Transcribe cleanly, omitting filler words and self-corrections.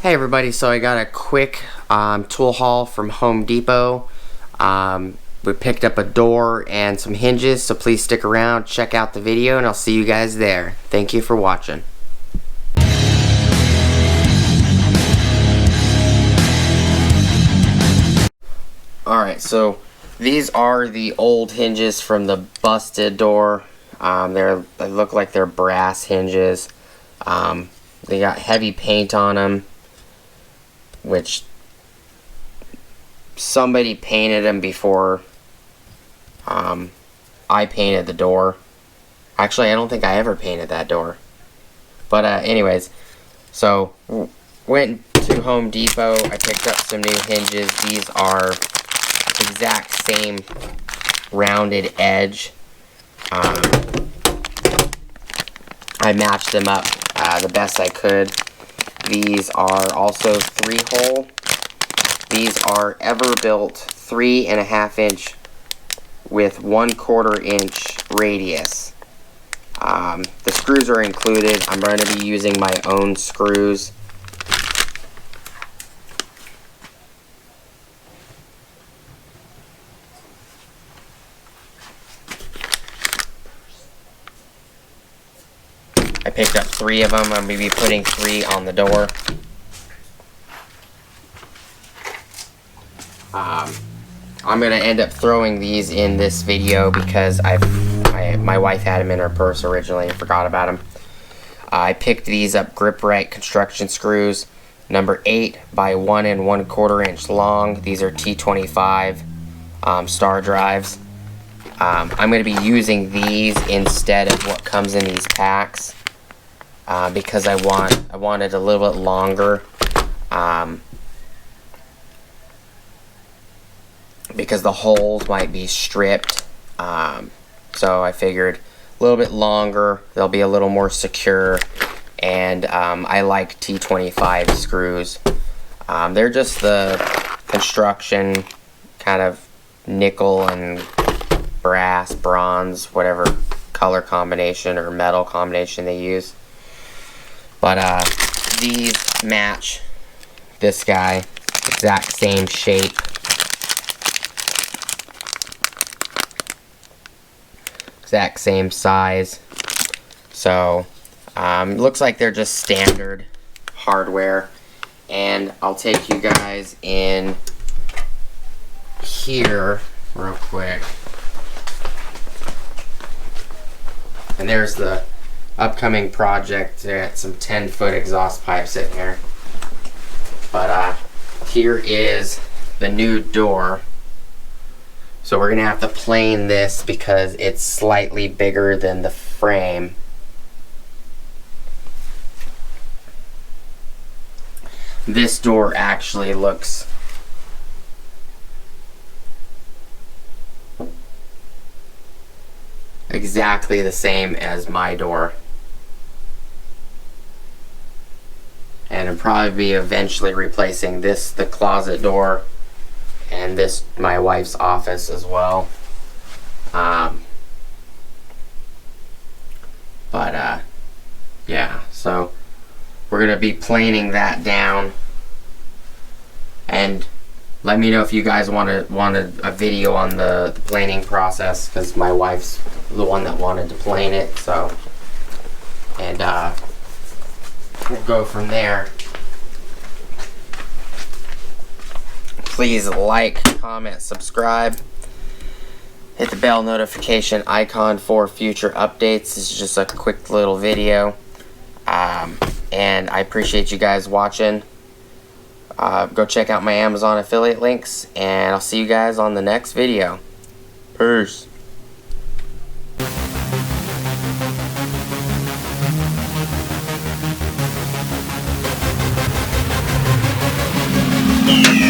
Hey everybody, so I got a quick tool haul from Home Depot. We picked up a door and some hinges, so please stick around, check out the video, and I'll see you guys there. Thank you for watching. Alright, so these are the old hinges from the busted door. They look like they're brass hinges. They got heavy paint on them, which somebody painted them before I painted the door. Actually, I don't think I ever painted that door. But anyways, so went to Home Depot. I picked up some new hinges. These are exact same rounded edge. I matched them up the best I could. These are also 3-hole. These are Everbuilt 3.5 inch with 1/4 inch radius. The screws are included. I'm going to be using my own screws. I picked up 3 of them. I'm going to be putting 3 on the door. I'm going to end up throwing these in this video because my wife had them in her purse originally and forgot about them. I picked these up Grip Right construction screws, number 8 by 1 1/4 inch long. These are T25 star drives. I'm going to be using these instead of what comes in these packs. Because I want it a little bit longer, because the holes might be stripped, so I figured a little bit longer, they'll be a little more secure, and I like T25 screws. They're just the construction kind of nickel and brass, bronze, whatever color combination or metal combination they use. But these match this guy, exact same shape. Exact same size. So, looks like they're just standard hardware. And I'll take you guys in here real quick. And there's the upcoming project. Got some 10-foot exhaust pipes in here. But here is the new door. So we're gonna have to plane this because it's slightly bigger than the frame. This door actually looks exactly the same as my door. And I'll probably be eventually replacing this, the closet door, and this, my wife's office as well. Yeah, so we're gonna be planing that down, and let me know if you guys wanted a video on the planing process, because my wife's the one that wanted to plane it. So, and we'll go from there. Please like, comment, subscribe. Hit the bell notification icon for future updates. This is just a quick little video. And I appreciate you guys watching. Go check out my Amazon affiliate links, and I'll see you guys on the next video. Peace. Yeah.